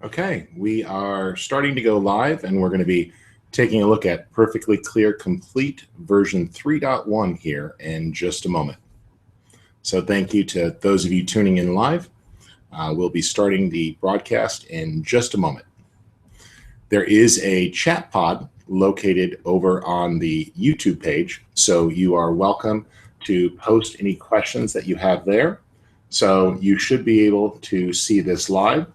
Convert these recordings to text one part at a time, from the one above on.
Okay, we are starting to go live and we're going to be taking a look at Perfectly Clear Complete version 3.1 here in just a moment. So thank you to those of you tuning in live. We'll be starting the broadcast in just a moment. There is a chat pod located over on the YouTube page, so you are welcome to post any questions that you have there. So you should be able to see this live.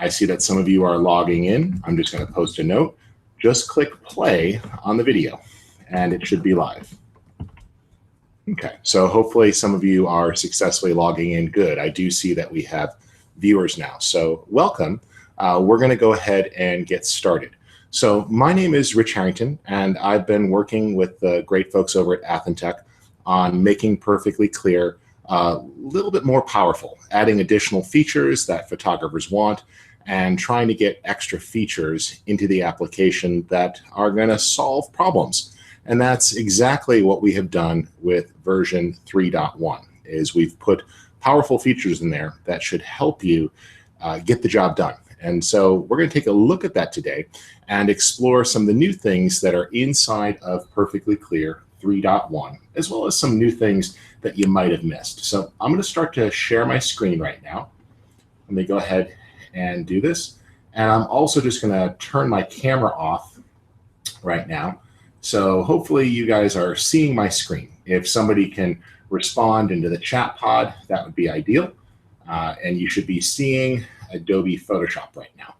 I see that some of you are logging in. I'm just going to post a note. Just click play on the video and it should be live. Okay, so hopefully some of you are successfully logging in. Good. I do see that we have viewers now. So welcome. We're going to go ahead and get started. So my name is Rich Harrington, and I've been working with the great folks over at Athentech on making Perfectly Clear a little bit more powerful, adding additional features that photographers want, and trying to get extra features into the application that are going to solve problems. And that's exactly what we have done with version 3.1, is we've put powerful features in there that should help you get the job done. And so we're going to take a look at that today and explore some of the new things that are inside of Perfectly Clear 3.1, as well as some new things that you might have missed. So I'm going to start to share my screen right now. Let me go ahead and do this. And I'm also just going to turn my camera off right now. So hopefully you guys are seeing my screen. If somebody can respond into the chat pod, that would be ideal. And you should be seeing Adobe Photoshop right now.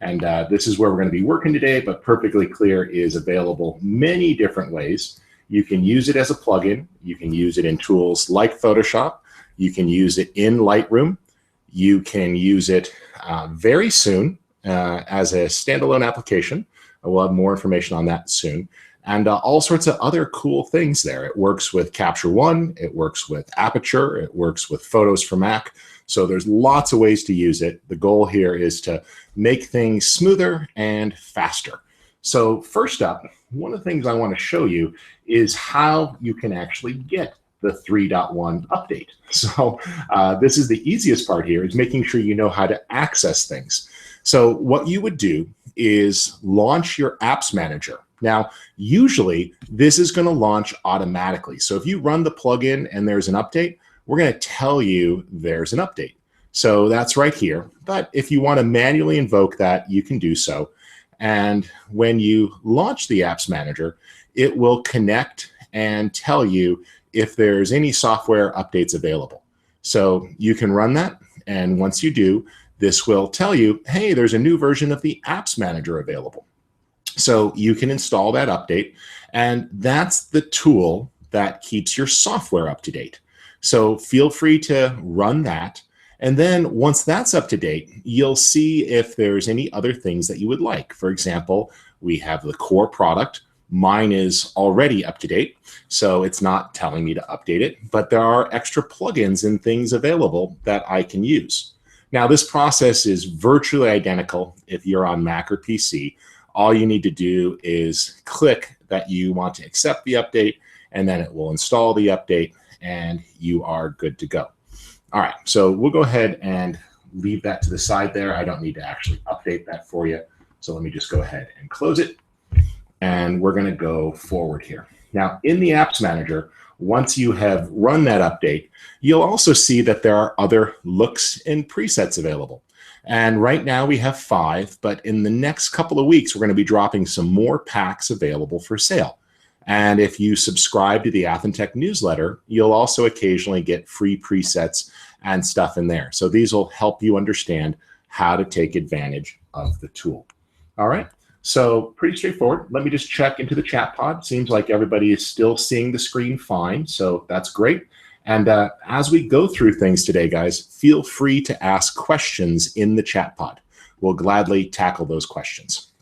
And this is where we're going to be working today, but Perfectly Clear is available many different ways. You can use it as a plugin. You can use it in tools like Photoshop. You can use it in Lightroom. You can use it very soon as a standalone application. We'll have more information on that soon. And all sorts of other cool things there. It works with Capture One. It works with Aperture. It works with Photos for Mac. So there's lots of ways to use it. The goal here is to make things smoother and faster. So first up, one of the things I want to show you is how you can actually get the 3.1 update. So this is the easiest part here, is making sure you know how to access things. So what you would do is launch your apps manager. Now, usually this is going to launch automatically. So if you run the plugin and there's an update, we're going to tell you there's an update. So that's right here. But if you want to manually invoke that, you can do so. And when you launch the apps manager, it will connect and tell you if there's any software updates available. So you can run that. And once you do, this will tell you, hey, there's a new version of the apps manager available. So you can install that update, and that's the tool that keeps your software up to date. So feel free to run that. And then once that's up to date, you'll see if there's any other things that you would like. For example, we have the core product. Mine is already up to date, so it's not telling me to update it, but there are extra plugins and things available that I can use. Now, this process is virtually identical if you're on Mac or PC. All you need to do is click that you want to accept the update, and then it will install the update, and you are good to go. All right, so we'll go ahead and leave that to the side there. I don't need to actually update that for you. So let me just go ahead and close it. And we're going to go forward here. Now, in the Apps Manager, once you have run that update, you'll also see that there are other looks and presets available. And right now we have 5, but in the next couple of weeks, we're going to be dropping some more packs available for sale. And if you subscribe to the Athentech newsletter, you'll also occasionally get free presets and stuff in there. So these will help you understand how to take advantage of the tool. All right. So pretty straightforward. Let me just check into the chat pod. Seems like everybody is still seeing the screen fine, so that's great. And as we go through things today, guys, feel free to ask questions in the chat pod. We'll gladly tackle those questions.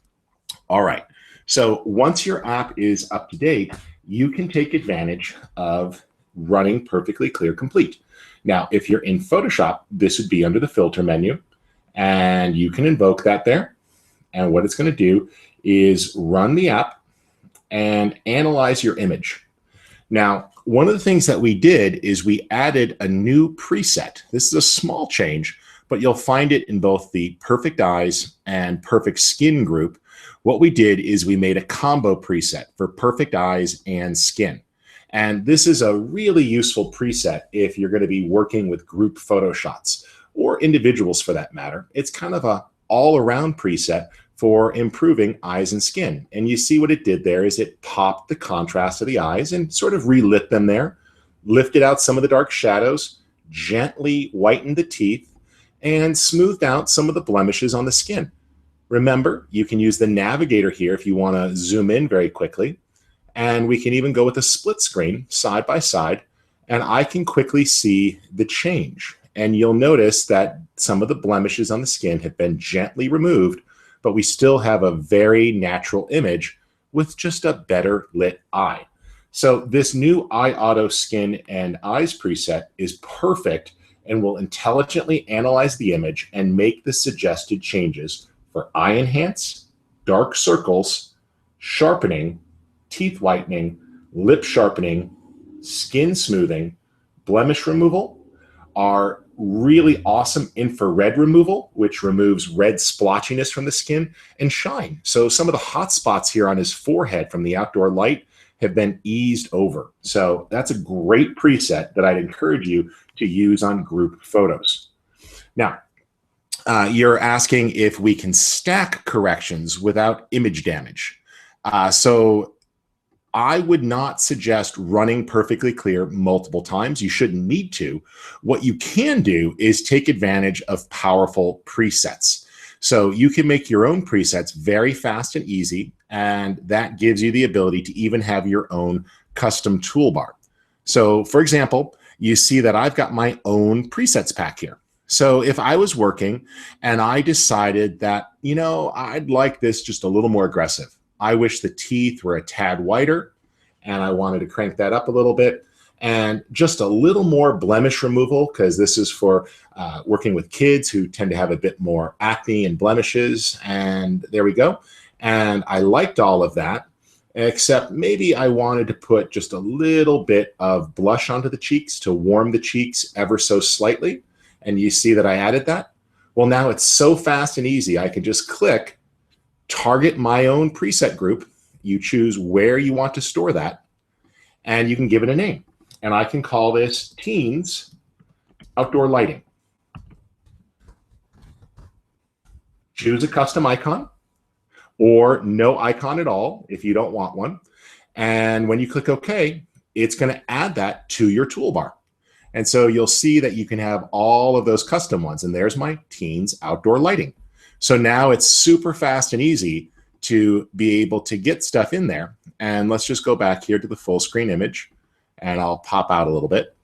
All right. So once your app is up to date, you can take advantage of running Perfectly Clear Complete. Now, if you're in Photoshop, this would be under the filter menu, and you can invoke that there. And what it's going to do is run the app and analyze your image. Now, one of the things that we did is we added a new preset. This is a small change, but you'll find it in both the perfect eyes and perfect skin group. What we did is we made a combo preset for perfect eyes and skin. And this is a really useful preset if you're going to be working with group photo shots or individuals for that matter. It's kind of a all-around preset for improving eyes and skin. And you see what it did there is it popped the contrast of the eyes and sort of relit them there, lifted out some of the dark shadows, gently whitened the teeth, and smoothed out some of the blemishes on the skin. Remember, you can use the navigator here if you want to zoom in very quickly. And we can even go with a split screen side by side, and I can quickly see the change. And you'll notice that some of the blemishes on the skin have been gently removed, but we still have a very natural image with just a better lit eye. So this new Eye Auto Skin and Eyes preset is perfect and will intelligently analyze the image and make the suggested changes for eye enhance, dark circles, sharpening, teeth whitening, lip sharpening, skin smoothing, blemish removal, our really awesome infrared removal, which removes red splotchiness from the skin, and shine. So some of the hot spots here on his forehead from the outdoor light have been eased over. So that's a great preset that I'd encourage you to use on group photos. Now, you're asking if we can stack corrections without image damage. So I would not suggest running perfectly clear multiple times. You shouldn't need to. What you can do is take advantage of powerful presets. So you can make your own presets very fast and easy, and that gives you the ability to even have your own custom toolbar. So for example, you see that I've got my own presets pack here. So if I was working and I decided that, you know, I'd like this just a little more aggressive. I wish the teeth were a tad whiter, and I wanted to crank that up a little bit, and just a little more blemish removal, because this is for working with kids who tend to have a bit more acne and blemishes, and there we go. And I liked all of that, except maybe I wanted to put just a little bit of blush onto the cheeks to warm the cheeks ever so slightly, and you see that I added that. Well, now it's so fast and easy. I can just click, target my own preset group. You choose where you want to store that, and you can give it a name. And I can call this Teens Outdoor Lighting. Choose a custom icon or no icon at all if you don't want one. And when you click OK, it's going to add that to your toolbar. And so you'll see that you can have all of those custom ones. And there's my Teens Outdoor Lighting. So now it's super fast and easy to be able to get stuff in there. And let's just go back here to the full screen image, and I'll pop out a little bit.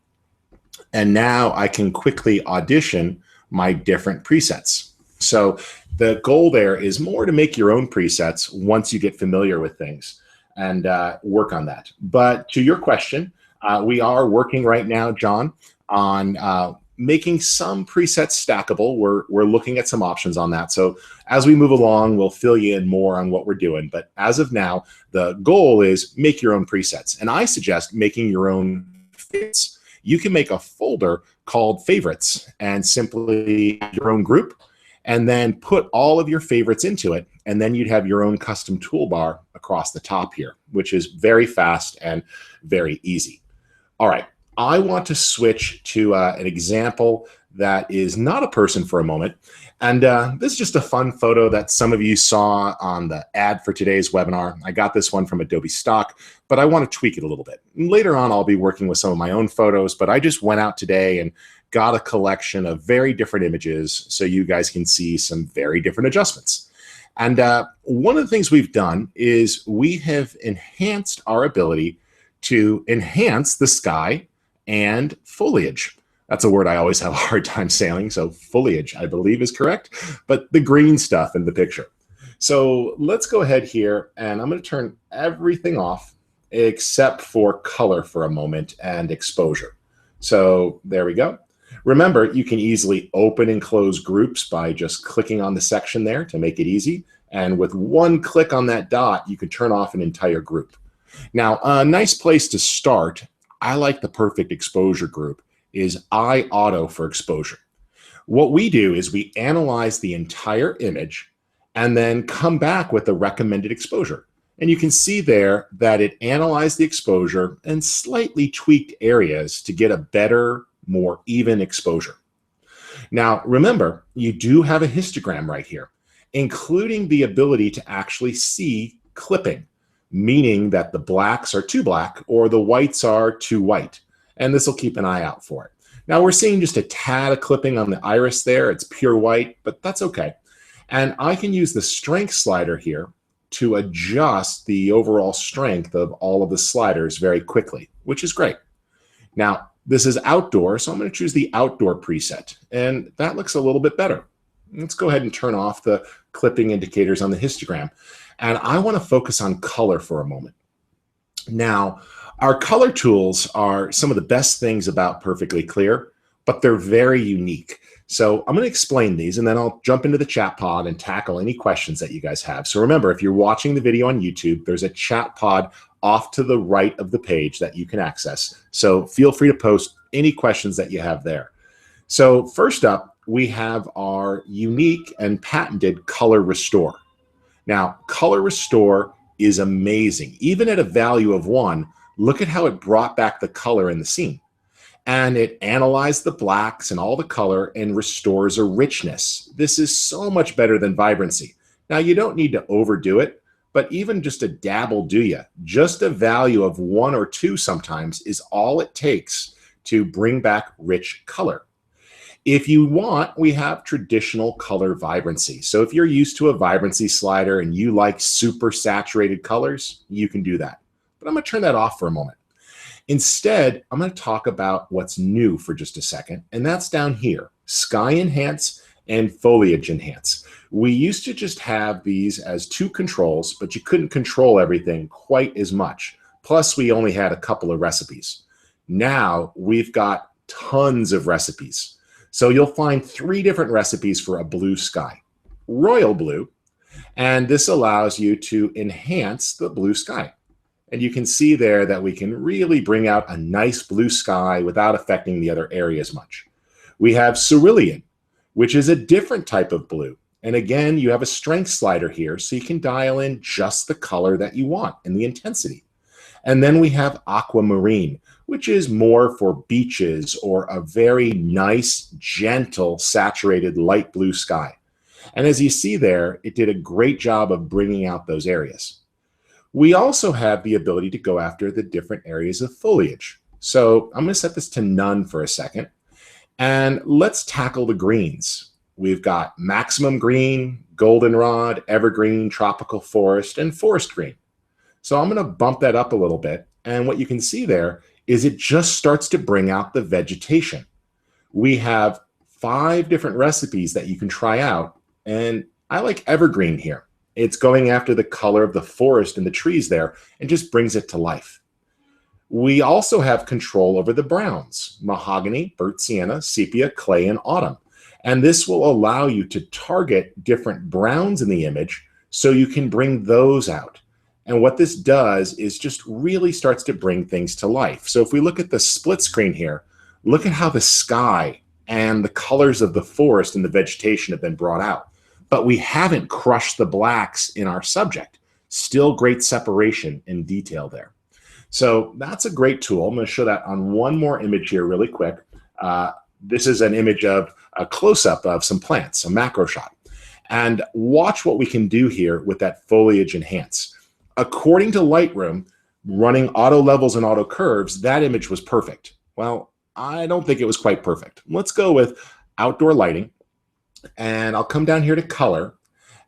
And now I can quickly audition my different presets. So the goal there is more to make your own presets once you get familiar with things and work on that. But to your question, we are working right now, John, on making some presets stackable. We're looking at some options on that. So as we move along, we'll fill you in more on what we're doing. But as of now, the goal is make your own presets. And I suggest making your own favorites. You can make a folder called favorites and simply add your own group, and then put all of your favorites into it. And then you'd have your own custom toolbar across the top here, which is very fast and very easy. All right. I want to switch to an example that is not a person for a moment. And this is just a fun photo that some of you saw on the ad for today's webinar. I got this one from Adobe Stock, but I want to tweak it a little bit. And later on, I'll be working with some of my own photos, but I just went out today and got a collection of very different images so you guys can see some very different adjustments. And one of the things we've done is we have enhanced our ability to enhance the sky and foliage. That's a word I always have a hard time saying. So foliage, I believe, is correct, but the green stuff in the picture. So let's go ahead here, and I'm going to turn everything off except for color for a moment and exposure. So there we go. Remember, you can easily open and close groups by just clicking on the section there to make it easy. And with one click on that dot, you can turn off an entire group. Now, a nice place to start, I like the perfect exposure group, is Eye Auto for exposure. What we do is we analyze the entire image and then come back with a recommended exposure. And you can see there that it analyzed the exposure and slightly tweaked areas to get a better, more even exposure. Now, remember, you do have a histogram right here, including the ability to actually see clipping, meaning that the blacks are too black or the whites are too white. And this will keep an eye out for it. Now we're seeing just a tad of clipping on the iris there. It's pure white, but that's okay. And I can use the strength slider here to adjust the overall strength of all of the sliders very quickly, which is great. Now, this is outdoor, so I'm going to choose the outdoor preset, and that looks a little bit better. Let's go ahead and turn off the clipping indicators on the histogram. And I want to focus on color for a moment. Now, our color tools are some of the best things about Perfectly Clear, but they're very unique. So I'm going to explain these, and then I'll jump into the chat pod and tackle any questions that you guys have. So remember, if you're watching the video on YouTube, there's a chat pod off to the right of the page that you can access. So feel free to post any questions that you have there. So first up, we have our unique and patented color restore. Now, color restore is amazing. Even at a value of 1, look at how it brought back the color in the scene. And it analyzed the blacks and all the color and restores a richness. This is so much better than vibrancy. Now, you don't need to overdo it, but even just a dab will do you. Just a value of 1 or 2 sometimes is all it takes to bring back rich color. If you want, we have traditional color vibrancy. So if you're used to a vibrancy slider and you like super saturated colors, you can do that. But I'm going to turn that off for a moment. Instead, I'm going to talk about what's new for just a second, and that's down here, Sky Enhance and Foliage Enhance. We used to just have these as 2 controls, but you couldn't control everything quite as much. Plus, we only had a couple of recipes. Now, we've got tons of recipes. So you'll find 3 different recipes for a blue sky. Royal blue, and this allows you to enhance the blue sky. And you can see there that we can really bring out a nice blue sky without affecting the other areas much. We have cerulean, which is a different type of blue. And again, you have a strength slider here, so you can dial in just the color that you want and the intensity. And then we have aquamarine, which is more for beaches or a very nice, gentle, saturated light blue sky. And as you see there, it did a great job of bringing out those areas. We also have the ability to go after the different areas of foliage. So I'm going to set this to none for a second. And let's tackle the greens. We've got maximum green, goldenrod, evergreen, tropical forest, and forest green. So I'm going to bump that up a little bit. And what you can see there is it just starts to bring out the vegetation. We have 5 different recipes that you can try out. And I like evergreen here. It's going after the color of the forest and the trees there and just brings it to life. We also have control over the browns, mahogany, burnt sienna, sepia, clay, and autumn. And this will allow you to target different browns in the image so you can bring those out. And what this does is just really starts to bring things to life. So if we look at the split screen here, look at how the sky and the colors of the forest and the vegetation have been brought out. But we haven't crushed the blacks in our subject. Still great separation and detail there. So that's a great tool. I'm going to show that on one more image here really quick. This is an image of a close-up of some plants, a macro shot. And watch what we can do here with that foliage enhance. According to Lightroom, running auto levels and auto curves, that image was perfect. Well, I don't think it was quite perfect. Let's go with outdoor lighting. And I'll come down here to color,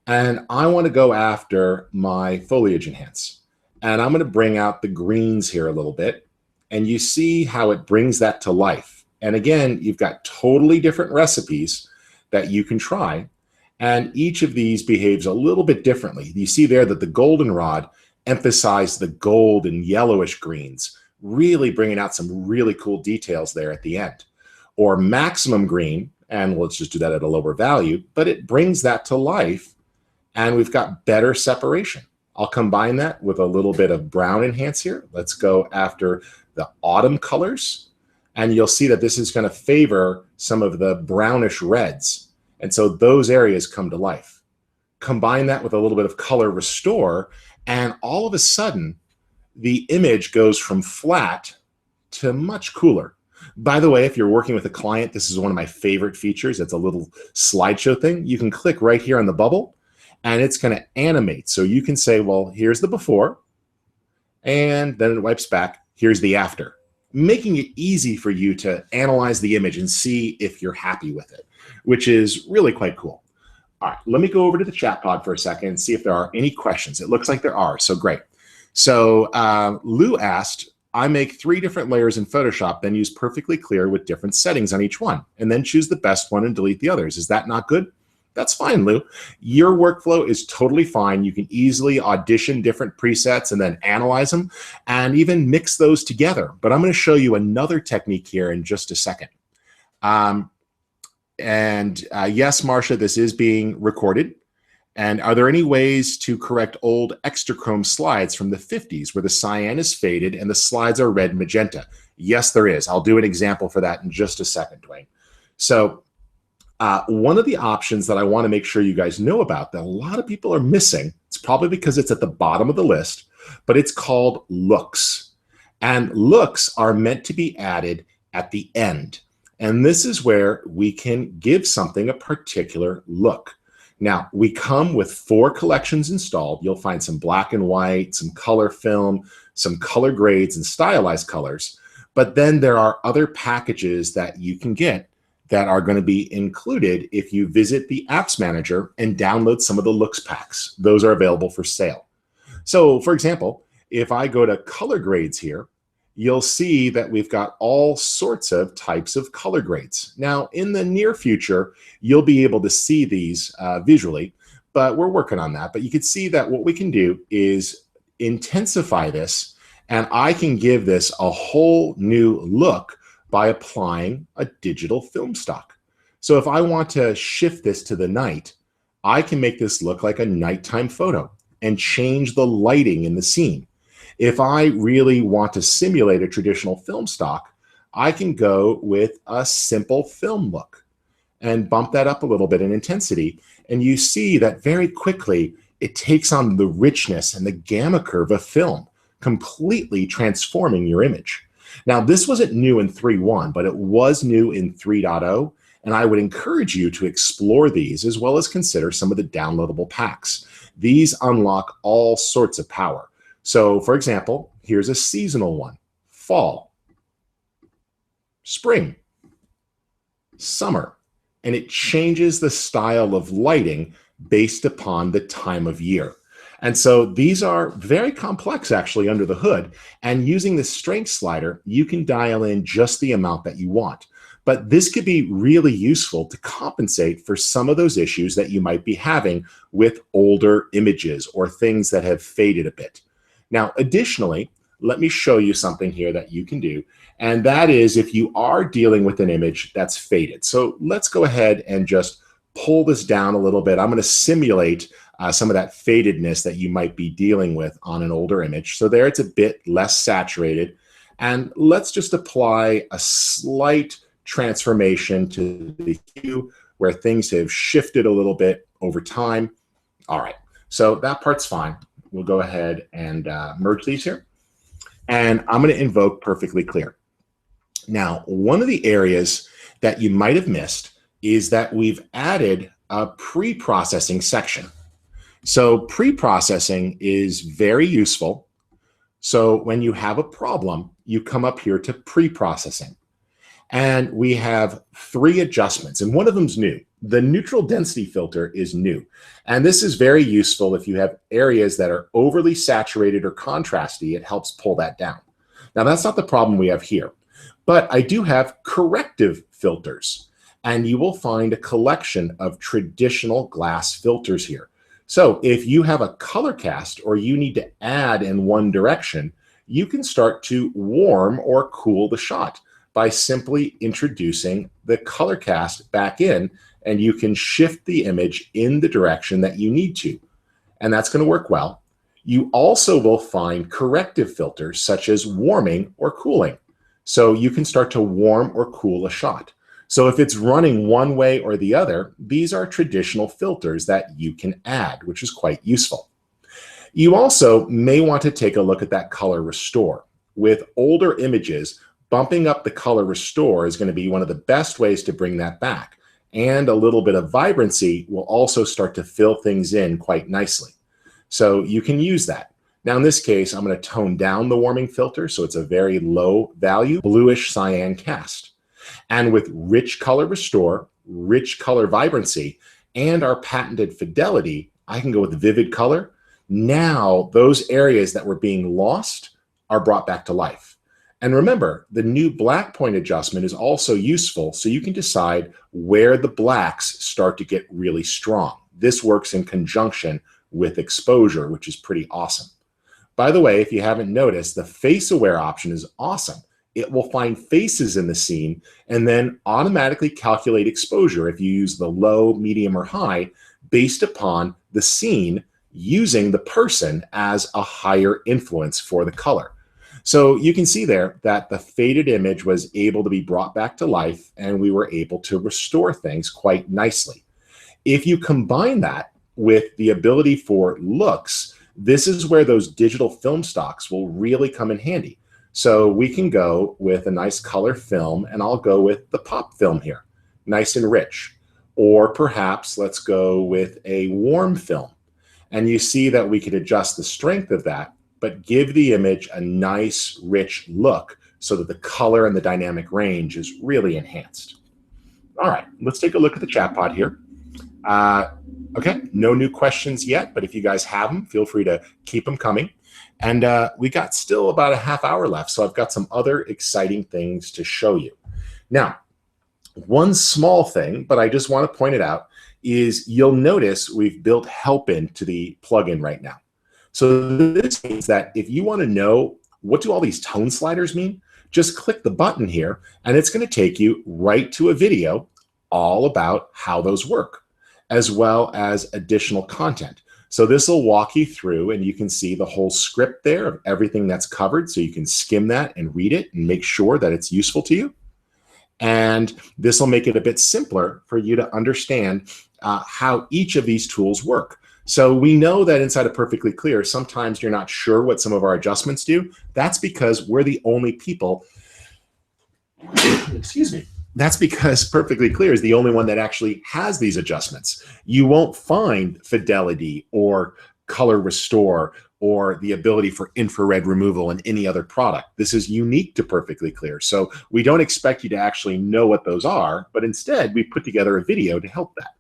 and I want to go after my foliage enhance. And I'm going to bring out the greens here a little bit, and you see how it brings that to life. And again, you've got totally different recipes that you can try, and each of these behaves a little bit differently. You see there that the goldenrod emphasized the gold and yellowish greens, really bringing out some really cool details there at the end. Or maximum green, and let's just do that at a lower value, but it brings that to life, and we've got better separation. I'll combine that with a little bit of brown enhance here. Let's go after the autumn colors, And you'll see that this is going to favor some of the brownish reds. And so those areas come to life. Combine that with a little bit of color restore, and all of a sudden, the image goes from flat to much cooler. By the way, if you're working with a client, this is one of my favorite features. It's a little slideshow thing. You can click right here on the bubble, and it's going to animate. So you can say, well, here's the before, and then it wipes back. Here's the after, making it easy for you to analyze the image and see if you're happy with it, which is really quite cool. All right, let me go over to the chat pod for a second and see if there are any questions. It looks like there are, so great. So Lou asked, I make 3 different layers in Photoshop, then use perfectly clear with different settings on each one, and then choose the best one and delete the others. Is that not good? That's fine, Lou. Your workflow is totally fine. You can easily audition different presets and then analyze them and even mix those together. But I'm going to show you another technique here in just a second. Yes, Marcia, this is being recorded. And are there any ways to correct old extra chrome slides from the 50s where the cyan is faded and the slides are red and magenta? Yes, there is. I'll do an example for that in just a second, Dwayne. So one of the options that I want to make sure you guys know about that a lot of people are missing, it's probably because it's at the bottom of the list, but it's called looks. And looks are meant to be added at the end. And this is where we can give something a particular look. Now, we come with 4 collections installed. You'll find some black and white, some color film, some color grades and stylized colors. But then there are other packages that you can get that are going to be included if you visit the Apps Manager and download some of the looks packs. Those are available for sale. So, for example, if I go to color grades here, you'll see that we've got all sorts of types of color grades. Now, in the near future, you'll be able to see these visually, but we're working on that. But you can see that what we can do is intensify this, and I can give this a whole new look by applying a digital film stock. So if I want to shift this to the night, I can make this look like a nighttime photo and change the lighting in the scene. If I really want to simulate a traditional film stock, I can go with a simple film look and bump that up a little bit in intensity. And you see that very quickly, it takes on the richness and the gamma curve of film, completely transforming your image. Now, this wasn't new in 3.1, but it was new in 3.0. And I would encourage you to explore these as well as consider some of the downloadable packs. These unlock all sorts of power. So, for example, here's a seasonal one: fall, spring, summer, and it changes the style of lighting based upon the time of year. And so these are very complex actually under the hood, and using the strength slider, you can dial in just the amount that you want. But this could be really useful to compensate for some of those issues that you might be having with older images or things that have faded a bit. Now, additionally, let me show you something here that you can do, and that is if you are dealing with an image that's faded. So let's go ahead and just pull this down a little bit. I'm going to simulate some of that fadedness that you might be dealing with on an older image. So there it's a bit less saturated, and let's just apply a slight transformation to the hue where things have shifted a little bit over time. All right, so that part's fine. We'll go ahead and merge these here. And I'm going to invoke perfectly clear. Now, one of the areas that you might have missed is that we've added a pre-processing section. So pre-processing is very useful. So when you have a problem, you come up here to pre-processing. And we have 3 adjustments, and one of them's new. The neutral density filter is new. And this is very useful if you have areas that are overly saturated or contrasty. It helps pull that down. Now, that's not the problem we have here, but I do have corrective filters, and you will find a collection of traditional glass filters here. So if you have a color cast or you need to add in one direction, you can start to warm or cool the shot by simply introducing the color cast back in, and you can shift the image in the direction that you need to. And that's going to work well. You also will find corrective filters such as warming or cooling. So you can start to warm or cool a shot. So if it's running one way or the other, these are traditional filters that you can add, which is quite useful. You also may want to take a look at that color restore. With older images, bumping up the color restore is going to be one of the best ways to bring that back. And a little bit of vibrancy will also start to fill things in quite nicely. So you can use that. Now in this case, I'm going to tone down the warming filter so it's a very low value, bluish cyan cast. And with rich color restore, rich color vibrancy, and our patented fidelity, I can go with vivid color. Now those areas that were being lost are brought back to life. And remember, the new black point adjustment is also useful so you can decide where the blacks start to get really strong. This works in conjunction with exposure, which is pretty awesome. By the way, if you haven't noticed, the face aware option is awesome. It will find faces in the scene and then automatically calculate exposure if you use the low, medium, or high based upon the scene using the person as a higher influence for the color. So you can see there that the faded image was able to be brought back to life and we were able to restore things quite nicely. If you combine that with the ability for looks, this is where those digital film stocks will really come in handy. So we can go with a nice color film, and I'll go with the pop film here, nice and rich. Or perhaps let's go with a warm film. And you see that we could adjust the strength of that, but give the image a nice, rich look so that the color and the dynamic range is really enhanced. All right, let's take a look at the chat pod here. Okay, no new questions yet, but if you guys have them, feel free to keep them coming. And we got still about a half hour left, so I've got some other exciting things to show you. Now, one small thing, but I just want to point it out, is you'll notice we've built help into the plugin right now. So this means that if you want to know what do all these tone sliders mean, just click the button here, and it's going to take you right to a video all about how those work, as well as additional content. So this will walk you through, and you can see the whole script there of everything that's covered, so you can skim that and read it and make sure that it's useful to you. And this will make it a bit simpler for you to understand how each of these tools work. So we know that inside of Perfectly Clear, sometimes you're not sure what some of our adjustments do. That's because we're the only people, excuse me, that's because Perfectly Clear is the only one that actually has these adjustments. You won't find fidelity or color restore or the ability for infrared removal in any other product. This is unique to Perfectly Clear. So we don't expect you to actually know what those are, but instead we put together a video to help that.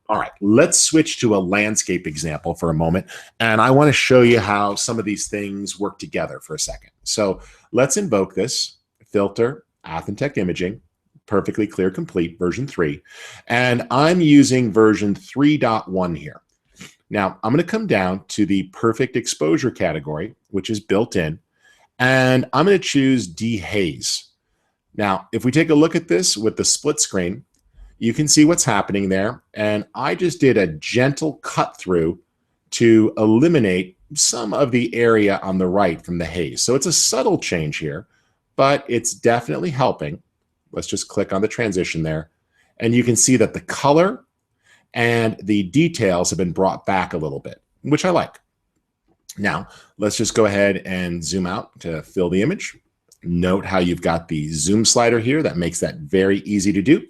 All right, let's switch to a landscape example for a moment. And I want to show you how some of these things work together for a second. So let's invoke this filter, Athentech Imaging, Perfectly Clear Complete version 3. And I'm using version 3.1 here. Now I'm going to come down to the perfect exposure category, which is built in, and I'm going to choose dehaze. Now, if we take a look at this with the split screen, you can see what's happening there. And I just did a gentle cut through to eliminate some of the area on the right from the haze. So it's a subtle change here, but it's definitely helping. Let's just click on the transition there. And you can see that the color and the details have been brought back a little bit, which I like. Now, let's just go ahead and zoom out to fill the image. Note how you've got the zoom slider here. That makes that very easy to do.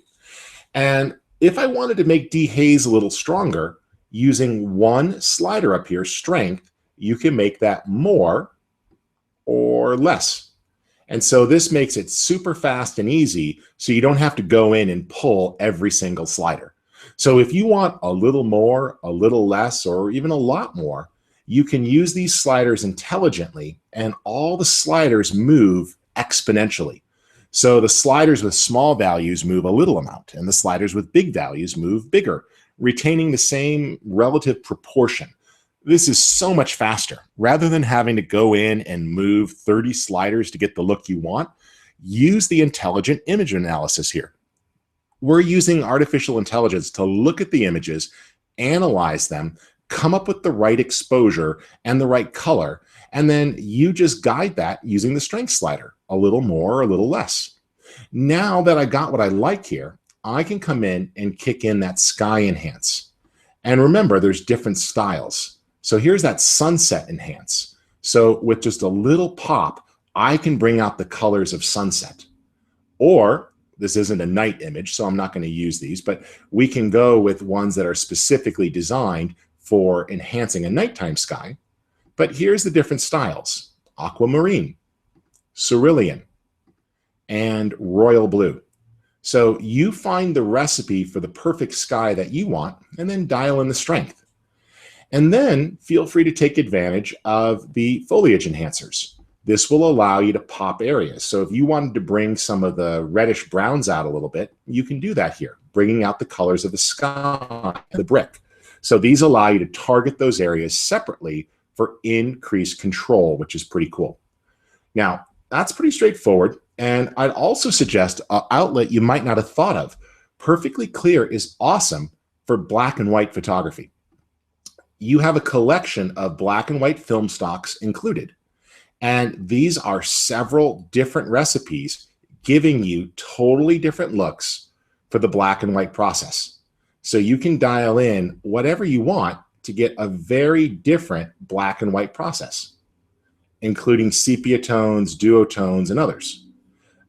And if I wanted to make dehaze a little stronger, using one slider up here, strength, you can make that more or less. And so this makes it super fast and easy, so you don't have to go in and pull every single slider. So if you want a little more, a little less, or even a lot more, you can use these sliders intelligently, and all the sliders move exponentially. So the sliders with small values move a little amount, and the sliders with big values move bigger, retaining the same relative proportion. This is so much faster. Rather than having to go in and move 30 sliders to get the look you want, use the intelligent image analysis here. We're using artificial intelligence to look at the images, analyze them, come up with the right exposure and the right color, And then you just guide that using the strength slider, a little more, a little less. Now that I got what I like here, I can come in and kick in that sky enhance. And remember, there's different styles. So here's that sunset enhance. So with just a little pop, I can bring out the colors of sunset. Or this isn't a night image, so I'm not going to use these, but we can go with ones that are specifically designed for enhancing a nighttime sky. But here's the different styles: aquamarine, cerulean, and royal blue. So you find the recipe for the perfect sky that you want and then dial in the strength. And then feel free to take advantage of the foliage enhancers. This will allow you to pop areas. So if you wanted to bring some of the reddish browns out a little bit, you can do that here, bringing out the colors of the sky and the brick. So these allow you to target those areas separately for increased control, which is pretty cool. Now, that's pretty straightforward. And I'd also suggest an outlet you might not have thought of. Perfectly Clear is awesome for black and white photography. You have a collection of black and white film stocks included. And these are several different recipes giving you totally different looks for the black and white process. So you can dial in whatever you want to get a very different black and white process, including sepia tones, duotones, and others.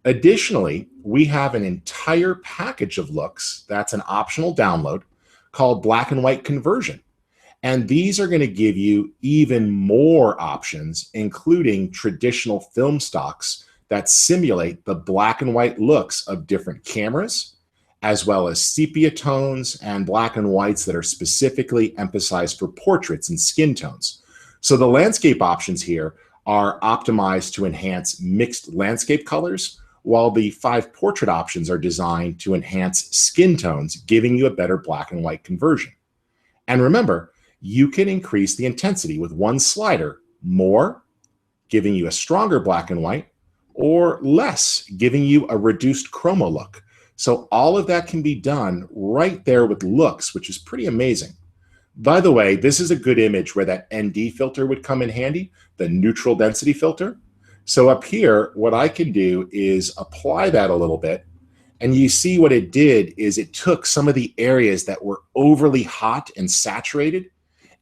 Additionally, we have an entire package of looks that's an optional download called Black and White Conversion. And these are going to give you even more options, including traditional film stocks that simulate the black and white looks of different cameras, as well as sepia tones and black and whites that are specifically emphasized for portraits and skin tones. So the landscape options here are optimized to enhance mixed landscape colors, while the 5 portrait options are designed to enhance skin tones, giving you a better black and white conversion. And remember, you can increase the intensity with one slider, more, giving you a stronger black and white, or less, giving you a reduced chroma look. So all of that can be done right there with looks, which is pretty amazing. By the way, this is a good image where that ND filter would come in handy, the neutral density filter. So up here, what I can do is apply that a little bit. And you see what it did is it took some of the areas that were overly hot and saturated,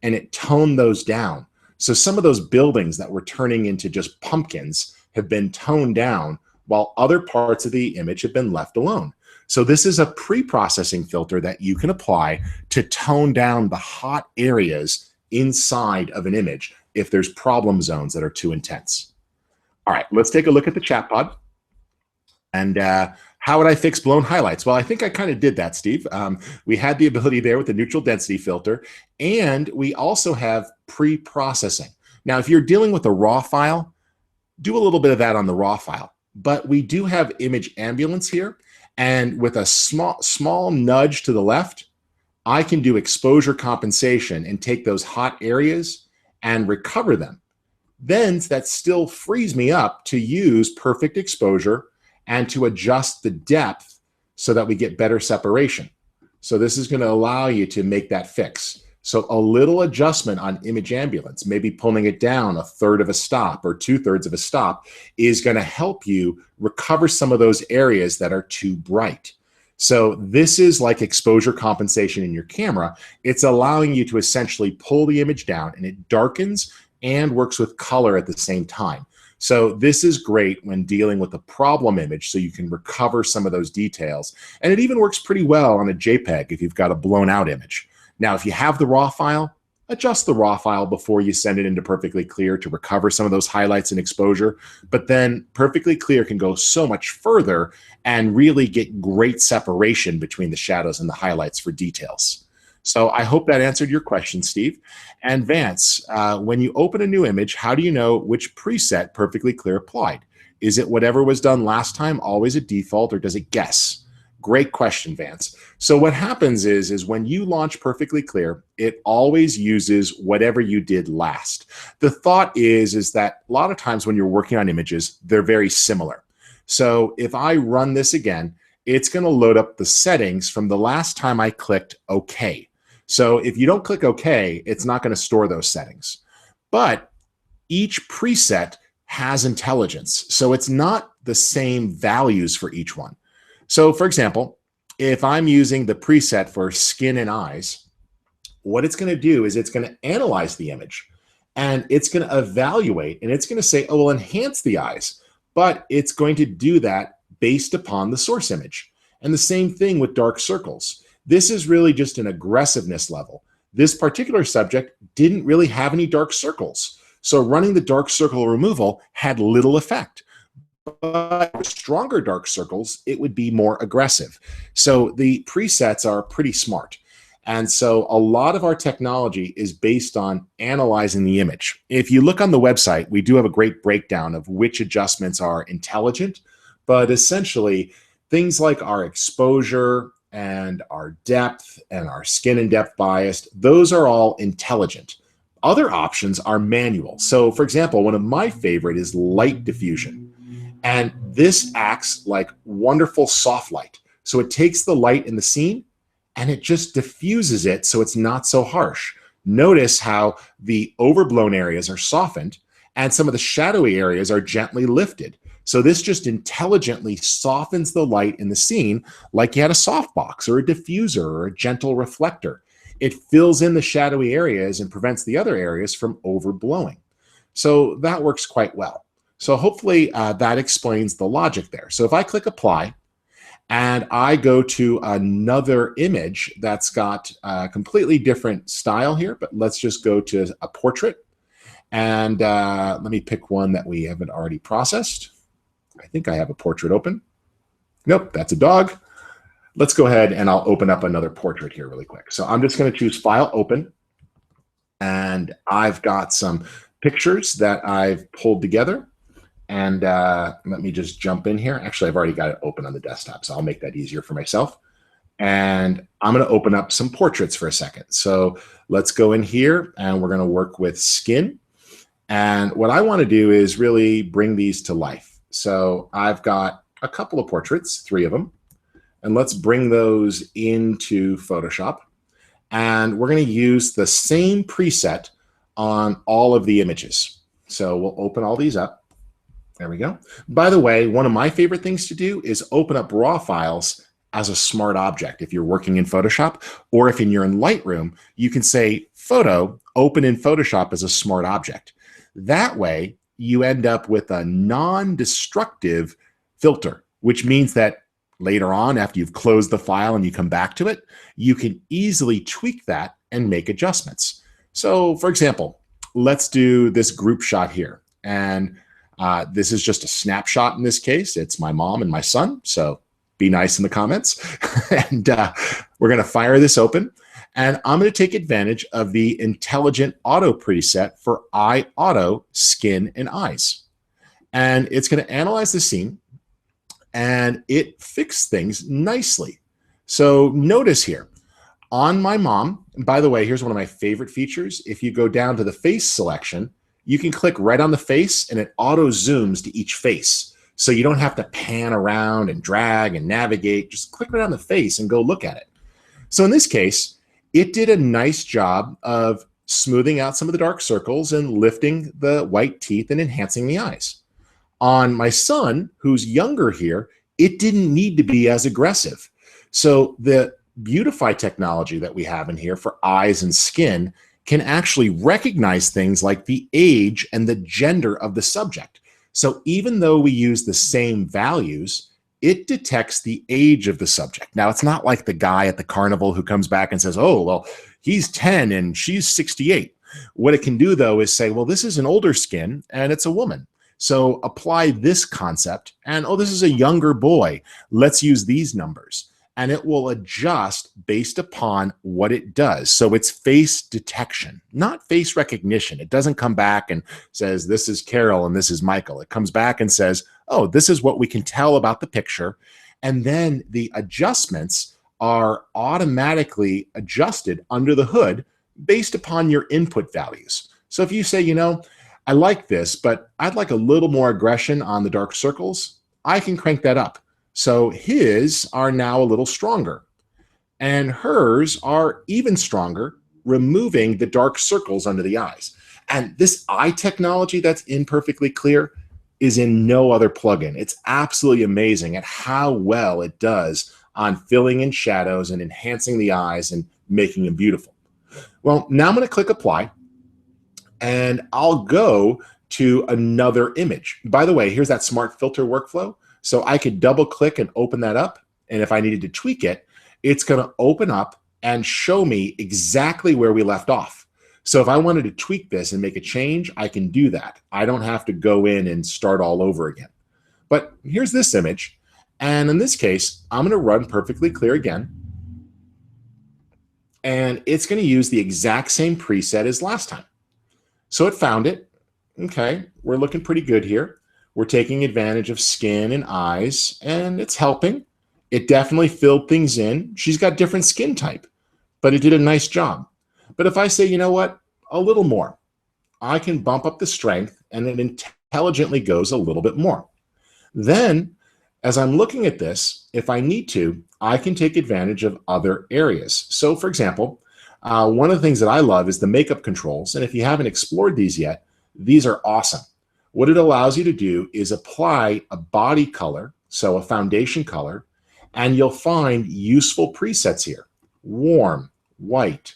and it toned those down. So some of those buildings that were turning into just pumpkins have been toned down, while other parts of the image have been left alone. So this is a pre-processing filter that you can apply to tone down the hot areas inside of an image if there's problem zones that are too intense. All right, let's take a look at the chat pod. And how would I fix blown highlights? Well, I think I kind of did that, Steve. We had the ability there with the neutral density filter, and we also have pre-processing. Now, if you're dealing with a raw file, do a little bit of that on the raw file. But we do have image ambulance here, and with a small nudge to the left, I can do exposure compensation and take those hot areas and recover them. Then that still frees me up to use perfect exposure and to adjust the depth so that we get better separation. So this is going to allow you to make that fix. So a little adjustment on image ambulance, maybe pulling it down 1/3 of a stop or 2/3 of a stop, is going to help you recover some of those areas that are too bright. So this is like exposure compensation in your camera. It's allowing you to essentially pull the image down, and it darkens and works with color at the same time. So this is great when dealing with a problem image, so you can recover some of those details. And it even works pretty well on a JPEG if you've got a blown out image. Now, if you have the raw file, adjust the raw file before you send it into Perfectly Clear to recover some of those highlights and exposure. But then Perfectly Clear can go so much further and really get great separation between the shadows and the highlights for details. So I hope that answered your question, Steve. And Vance, when you open a new image, how do you know which preset Perfectly Clear applied? Is it whatever was done last time, always a default, or does it guess? Great question, Vance. So what happens is when you launch Perfectly Clear, it always uses whatever you did last. The thought is that a lot of times when you're working on images, they're very similar. So if I run this again, it's going to load up the settings from the last time I clicked OK. So if you don't click OK, it's not going to store those settings. But each preset has intelligence. So it's not the same values for each one. So for example, if I'm using the preset for skin and eyes, what it's going to do is it's going to analyze the image and it's going to evaluate and it's going to say, oh, we'll enhance the eyes, but it's going to do that based upon the source image. And the same thing with dark circles. This is really just an aggressiveness level. This particular subject didn't really have any dark circles. So running the dark circle removal had little effect. But with stronger dark circles, it would be more aggressive. So the presets are pretty smart. And so a lot of our technology is based on analyzing the image. If you look on the website, we do have a great breakdown of which adjustments are intelligent, but essentially things like our exposure and our depth and our skin and depth bias, those are all intelligent. Other options are manual. So for example, one of my favorite is light diffusion. And this acts like wonderful soft light. So it takes the light in the scene and it just diffuses it so it's not so harsh. Notice how the overblown areas are softened and some of the shadowy areas are gently lifted. So this just intelligently softens the light in the scene like you had a softbox or a diffuser or a gentle reflector. It fills in the shadowy areas and prevents the other areas from overblowing. So that works quite well. So hopefully that explains the logic there. So if I click apply, and I go to another image that's got a completely different style here, but let's just go to a portrait. And let me pick one that we haven't already processed. I think I have a portrait open. Nope, that's a dog. Let's go ahead and I'll open up another portrait here really quick. So I'm just going to choose File, Open. And I've got some pictures that I've pulled together. And let me just jump in here. Actually, I've already got it open on the desktop, so I'll make that easier for myself. And I'm going to open up some portraits for a second. So let's go in here and we're going to work with skin. And what I want to do is really bring these to life. So I've got a couple of portraits, 3 of them. And let's bring those into Photoshop. And we're going to use the same preset on all of the images. So we'll open all these up. There we go. By the way, one of my favorite things to do is open up raw files as a smart object. If you're working in Photoshop, or if you're in Lightroom, you can say photo, open in Photoshop as a smart object. That way you end up with a non-destructive filter, which means that later on, after you've closed the file and you come back to it, you can easily tweak that and make adjustments. So for example, let's do this group shot here. And this is just a snapshot in this case. It's my mom and my son, so be nice in the comments. And we're going to fire this open. And I'm going to take advantage of the intelligent auto preset for eye auto, skin, and eyes. And it's going to analyze the scene, and it fixed things nicely. So notice here, on my mom, and by the way, here's one of my favorite features. If you go down to the face selection, you can click right on the face and it auto zooms to each face. So you don't have to pan around and drag and navigate. Just click right on the face and go look at it. So in this case, it did a nice job of smoothing out some of the dark circles and lifting the white teeth and enhancing the eyes. On my son, who's younger here, it didn't need to be as aggressive. So the Beautify technology that we have in here for eyes and skin can actually recognize things like the age and the gender of the subject. So even though we use the same values, it detects the age of the subject. Now, it's not like the guy at the carnival who comes back and says, oh, well, he's 10 and she's 68. What it can do, though, is say, well, this is an older skin and it's a woman. So apply this concept and, oh, this is a younger boy. Let's use these numbers. And it will adjust based upon what it does. So it's face detection, not face recognition. It doesn't come back and says, this is Carol and this is Michael. It comes back and says, oh, this is what we can tell about the picture. And then the adjustments are automatically adjusted under the hood based upon your input values. So if you say, you know, I like this, but I'd like a little more aggression on the dark circles, I can crank that up. So his are now a little stronger and hers are even stronger, removing the dark circles under the eyes. And this eye technology that's in Perfectly Clear is in no other plugin. It's absolutely amazing at how well it does on filling in shadows and enhancing the eyes and making them beautiful. Well, now I'm going to click apply, and I'll go to another image. By the way, here's that smart filter workflow. So I could double click and open that up. And if I needed to tweak it, it's going to open up and show me exactly where we left off. So if I wanted to tweak this and make a change, I can do that. I don't have to go in and start all over again. But here's this image. And in this case, I'm going to run Perfectly Clear again. And it's going to use the exact same preset as last time. So it found it. Okay, we're looking pretty good here. We're taking advantage of skin and eyes, and it's helping. It definitely filled things in. She's got different skin type, but it did a nice job. But if I say, you know what, a little more, I can bump up the strength, and it intelligently goes a little bit more. Then, as I'm looking at this, if I need to, I can take advantage of other areas. So, for example, one of the things that I love is the makeup controls. And if you haven't explored these yet, these are awesome. What it allows you to do is apply a body color, so a foundation color, and you'll find useful presets here: warm, white,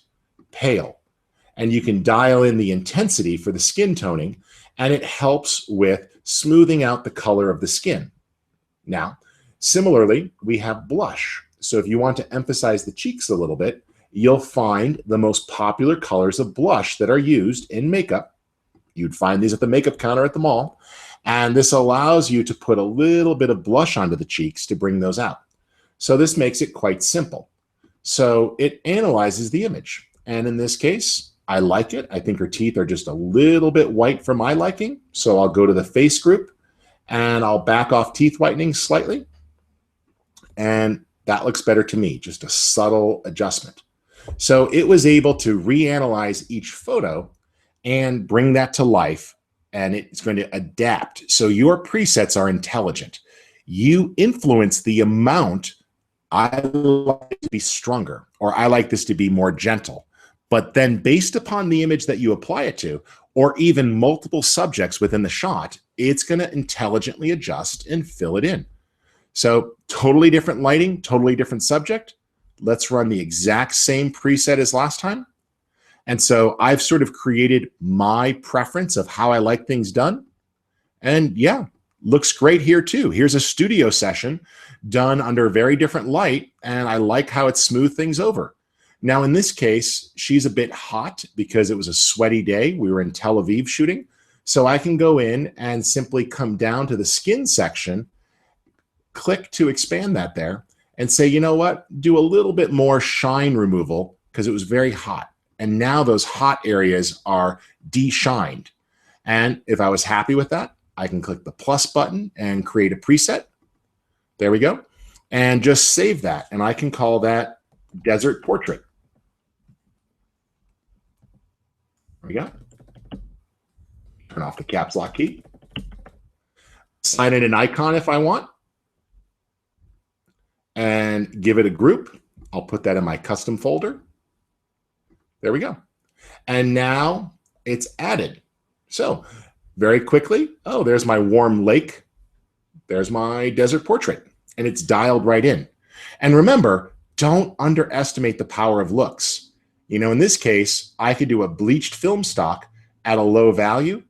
pale. And you can dial in the intensity for the skin toning, and it helps with smoothing out the color of the skin. Now, similarly, we have blush. So if you want to emphasize the cheeks a little bit, you'll find the most popular colors of blush that are used in makeup. You'd find these at the makeup counter at the mall. And this allows you to put a little bit of blush onto the cheeks to bring those out. So this makes it quite simple. So it analyzes the image. And in this case, I like it. I think her teeth are just a little bit white for my liking. So I'll go to the face group and I'll back off teeth whitening slightly. And that looks better to me, just a subtle adjustment. So it was able to reanalyze each photo and bring that to life, and it's going to adapt. So your presets are intelligent. You influence the amount. I like to be stronger, or I like this to be more gentle. But then based upon the image that you apply it to, or even multiple subjects within the shot, it's going to intelligently adjust and fill it in. So totally different lighting, totally different subject. Let's run the exact same preset as last time. And so I've sort of created my preference of how I like things done. And yeah, looks great here too. Here's a studio session done under very different light, and I like how it smoothed things over. Now in this case, she's a bit hot because it was a sweaty day. We were in Tel Aviv shooting. So I can go in and simply come down to the skin section, click to expand that there, and say, you know what, do a little bit more shine removal because it was very hot. And now those hot areas are de-shined. And if I was happy with that, I can click the plus button and create a preset. There we go. And just save that. And I can call that Desert Portrait. There we go. Turn off the caps lock key. Assign it an icon if I want. And give it a group. I'll put that in my custom folder. There we go. And now it's added. So very quickly, oh, there's my warm lake. There's my desert portrait. And it's dialed right in. And remember, don't underestimate the power of looks. You know, in this case, I could do a bleached film stock at a low value,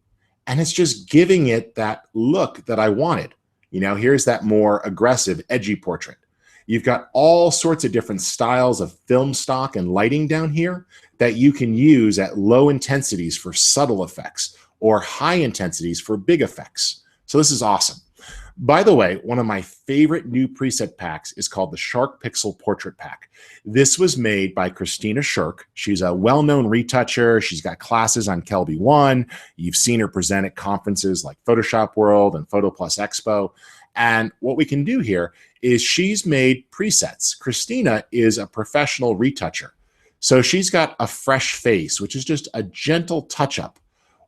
and it's just giving it that look that I wanted. You know, here's that more aggressive, edgy portrait. You've got all sorts of different styles of film stock and lighting down here that you can use at low intensities for subtle effects or high intensities for big effects. So this is awesome. By the way, one of my favorite new preset packs is called the Shark Pixel Portrait Pack. This was made by Christina Shirk. She's a well-known retoucher. She's got classes on Kelby One. You've seen her present at conferences like Photoshop World and Photo Plus Expo. And what we can do here is she's made presets. Christina is a professional retoucher. So she's got a fresh face, which is just a gentle touch-up,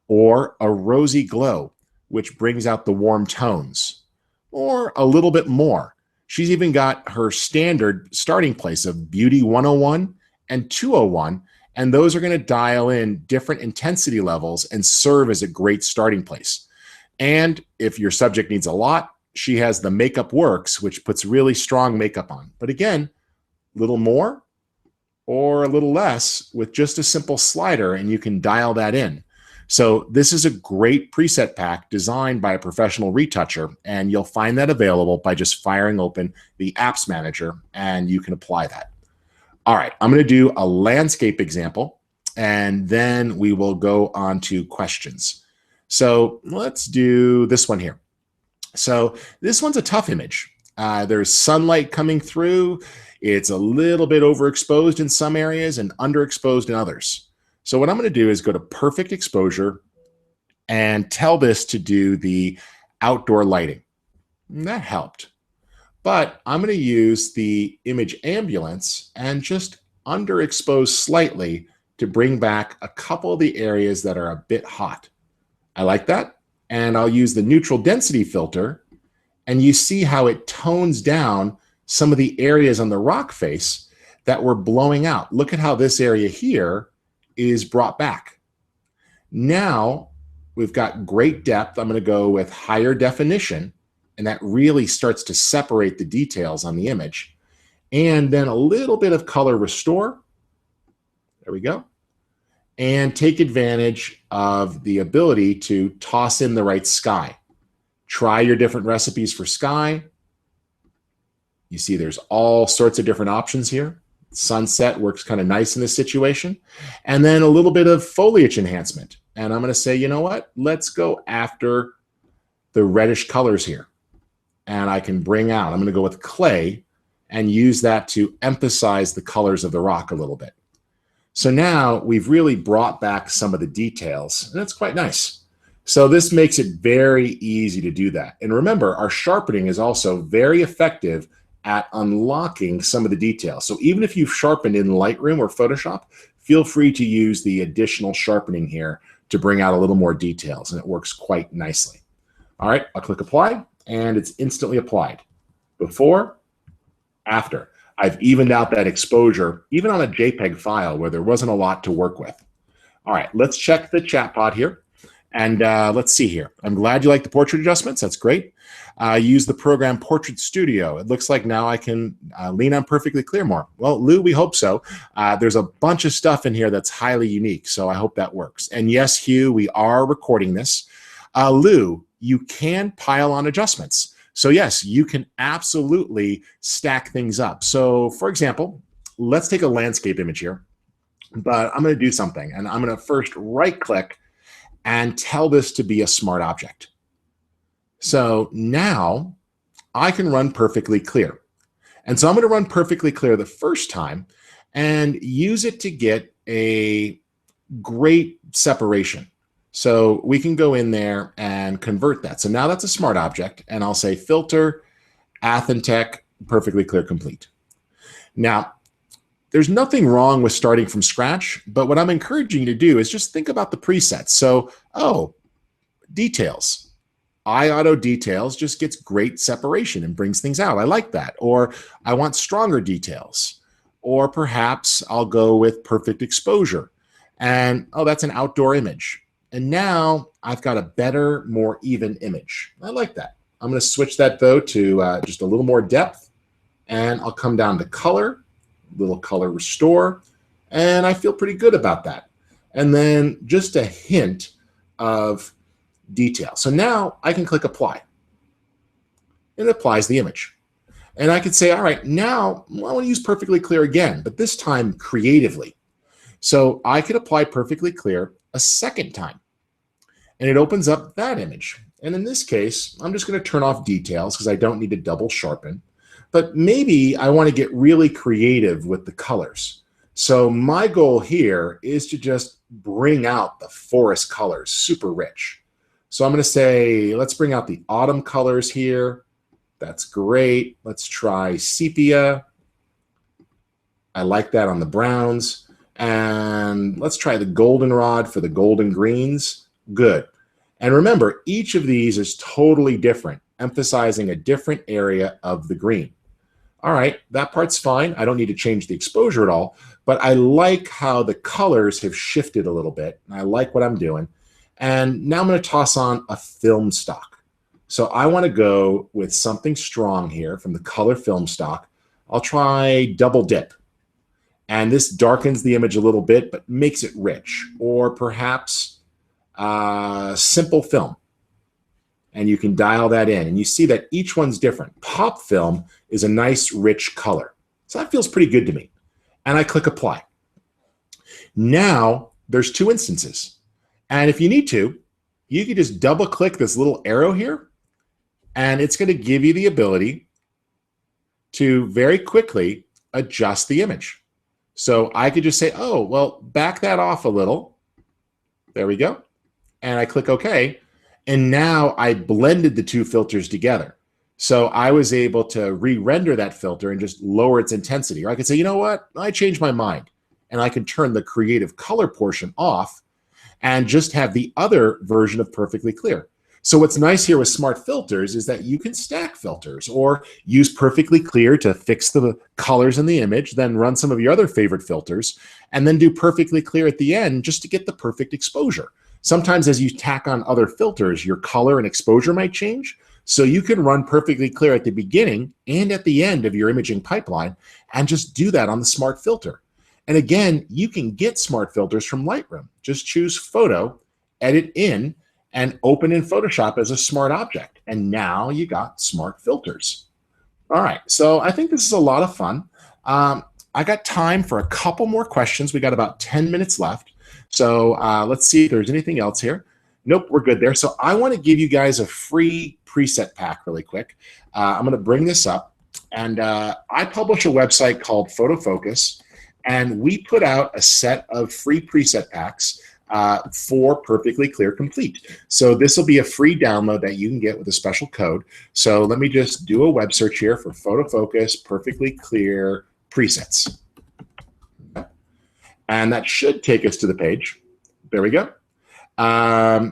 or a rosy glow, which brings out the warm tones, or a little bit more. She's even got her standard starting place of Beauty 101 and 201, And those are going to dial in different intensity levels and serve as a great starting place. And if your subject needs a lot, she has the Makeup Works, which puts really strong makeup on. But again, a little more or a little less with just a simple slider, and you can dial that in. So this is a great preset pack designed by a professional retoucher, and you'll find that available by just firing open the Apps Manager, and you can apply that. All right, I'm going to do a landscape example, and then we will go on to questions. So let's do this one here. So this one's a tough image. There's sunlight coming through. It's a little bit overexposed in some areas and underexposed in others. So what I'm going to do is go to perfect exposure and tell this to do the outdoor lighting. And that helped. But I'm going to use the image ambulance and just underexpose slightly to bring back a couple of the areas that are a bit hot. I like that. And I'll use the neutral density filter, and you see how it tones down some of the areas on the rock face that were blowing out. Look at how this area here is brought back. Now we've got great depth. I'm going to go with higher definition, and that really starts to separate the details on the image. And then a little bit of color restore. There we go. And take advantage of the ability to toss in the right sky. Try your different recipes for sky. You see there's all sorts of different options here. Sunset works kind of nice in this situation. And then a little bit of foliage enhancement. And I'm going to say, you know what? Let's go after the reddish colors here. And I can bring out, I'm going to go with clay and use that to emphasize the colors of the rock a little bit. So now we've really brought back some of the details, and that's quite nice. So this makes it very easy to do that. And remember, our sharpening is also very effective at unlocking some of the details. So even if you've sharpened in Lightroom or Photoshop, feel free to use the additional sharpening here to bring out a little more details, and it works quite nicely. All right, I'll click apply, and it's instantly applied. Before, after. I've evened out that exposure, even on a JPEG file where there wasn't a lot to work with. All right, let's check the chat pod here. And let's see here. I'm glad you like the portrait adjustments. That's great. Use the program Portrait Studio. It looks like now I can lean on Perfectly Clear more. Well, Lou, we hope so. There's a bunch of stuff in here that's highly unique, so I hope that works. And yes, Hugh, we are recording this. Lou, you can pile on adjustments. So yes, you can absolutely stack things up. So for example, let's take a landscape image here, but I'm going to do something, and I'm going to first right-click and tell this to be a smart object. So now I can run Perfectly Clear. And so I'm going to run Perfectly Clear the first time and use it to get a great separation. So we can go in there and convert that. So now that's a smart object, and I'll say Filter, Athentech, Perfectly Clear Complete. Now, there's nothing wrong with starting from scratch, but what I'm encouraging you to do is just think about the presets. So, details. Auto details just gets great separation and brings things out. I like that. Or I want stronger details. Or perhaps I'll go with perfect exposure. And, that's an outdoor image. And now I've got a better, more even image. I like that. I'm going to switch that, though, to just a little more depth. And I'll come down to color. Little color restore, and I feel pretty good about that. And then just a hint of detail. So now I can click apply. It applies the image. And I could say, all right, now I want to use Perfectly Clear again, but this time creatively. So I could apply Perfectly Clear a second time, and it opens up that image. And in this case, I'm just going to turn off details because I don't need to double sharpen. But maybe I want to get really creative with the colors. So my goal here is to just bring out the forest colors, super rich. So I'm going to say, let's bring out the autumn colors here. That's great. Let's try sepia. I like that on the browns. And let's try the goldenrod for the golden greens. Good. And remember, each of these is totally different, emphasizing a different area of the green. All right, that part's fine. I don't need to change the exposure at all. but I like how the colors have shifted a little bit. And I like what I'm doing. And now I'm going to toss on a film stock. So I want to go with something strong here from the color film stock. I'll try double dip. And this darkens the image a little bit, but makes it rich. Or perhaps simple film. And you can dial that in. And you see that each one's different. Pop film is a nice, rich color. So that feels pretty good to me. And I click apply. Now there's two instances. And if you need to, you can just double click this little arrow here, and it's going to give you the ability to very quickly adjust the image. So I could just say, oh, well, back that off a little. There we go. And I click OK. And now I blended the two filters together. So I was able to re-render that filter and just lower its intensity. Or I could say, you know what? I changed my mind. And I can turn the creative color portion off and just have the other version of perfectly clear. So what's nice here with smart filters is that you can stack filters or use perfectly clear to fix the colors in the image, then run some of your other favorite filters, and then do perfectly clear at the end just to get the perfect exposure. Sometimes as you tack on other filters, your color and exposure might change. So you can run perfectly clear at the beginning and at the end of your imaging pipeline and just do that on the smart filter. And again, you can get smart filters from Lightroom. Just choose Photo, Edit In, and open in Photoshop as a smart object. And now you got smart filters. All right, so I think this is a lot of fun. I got time for a couple more questions. We got about 10 minutes left. So let's see if there's anything else here. Nope, we're good there. So I want to give you guys a free preset pack really quick. I'm going to bring this up. And I publish a website called Photofocus. And we put out a set of free preset packs for Perfectly Clear Complete. So this will be a free download that you can get with a special code. So let me just do a web search here for Photofocus Perfectly Clear Presets. And that should take us to the page. There we go.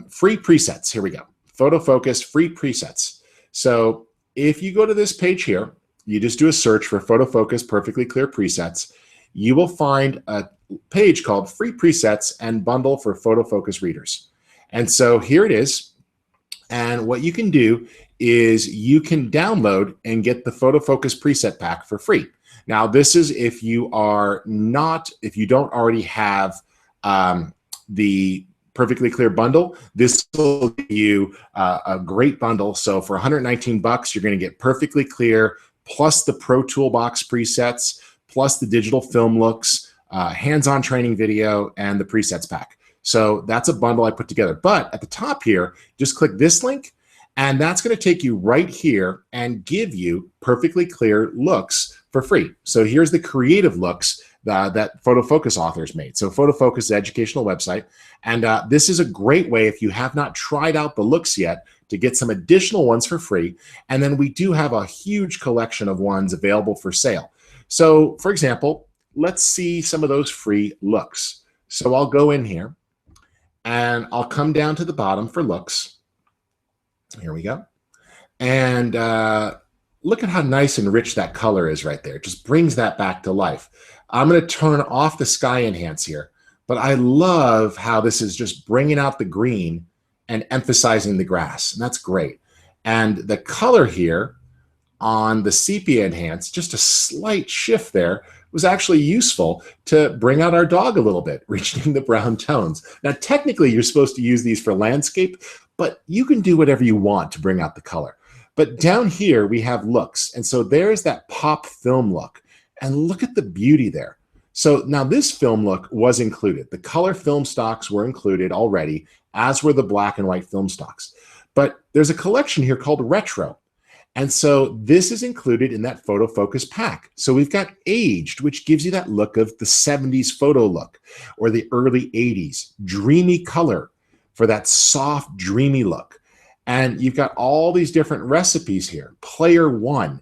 Free presets. Here we go. Photofocus free presets. So if you go to this page here, you just do a search for Photofocus Perfectly Clear Presets. You will find a page called Free Presets and Bundle for Photofocus Readers. And so here it is. And what you can do is you can download and get the Photofocus preset pack for free. Now, this is if you don't already have the Perfectly Clear bundle. This will give you a great bundle. So for 119 bucks, you're going to get Perfectly Clear plus the Pro Toolbox presets, plus the digital film looks, hands-on training video, and the presets pack. So that's a bundle I put together. But at the top here, just click this link, and that's going to take you right here and give you Perfectly Clear looks for free. So here's the creative looks that Photofocus authors made. So Photofocus is an educational website, and this is a great way if you have not tried out the looks yet to get some additional ones for free. And then we do have a huge collection of ones available for sale. So for example, let's see some of those free looks. So I'll go in here and I'll come down to the bottom for looks. Here we go. And look at how nice and rich that color is right there. It just brings that back to life. I'm going to turn off the sky enhance here, but I love how this is just bringing out the green and emphasizing the grass. And that's great. And the color here on the sepia enhance, just a slight shift there, was actually useful to bring out our dog a little bit, reaching the brown tones. Now, technically, you're supposed to use these for landscape, but you can do whatever you want to bring out the color. But down here, we have looks. And so there's that pop film look. And look at the beauty there. So now this film look was included. The color film stocks were included already, as were the black and white film stocks. But there's a collection here called Retro. And so this is included in that Photofocus pack. So we've got Aged, which gives you that look of the 70s photo look, or the early 80s. Dreamy Color for that soft, dreamy look. And you've got all these different recipes here. Player One,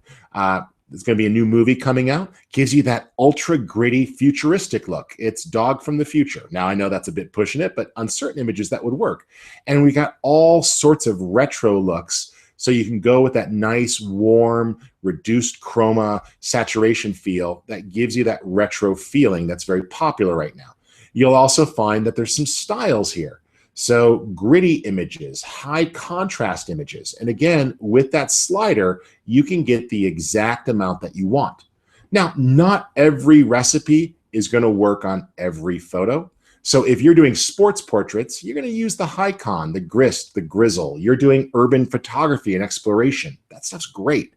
there's going to be a new movie coming out, gives you that ultra gritty, futuristic look. It's Dog from the Future. Now, I know that's a bit pushing it, but on certain images that would work. And we got all sorts of retro looks. So you can go with that nice, warm, reduced chroma saturation feel that gives you that retro feeling that's very popular right now. You'll also find that there's some styles here. So gritty images, high contrast images. And again, with that slider, you can get the exact amount that you want. Now, not every recipe is going to work on every photo. So if you're doing sports portraits, you're going to use the high con, the grist, the grizzle. You're doing urban photography and exploration. That stuff's great.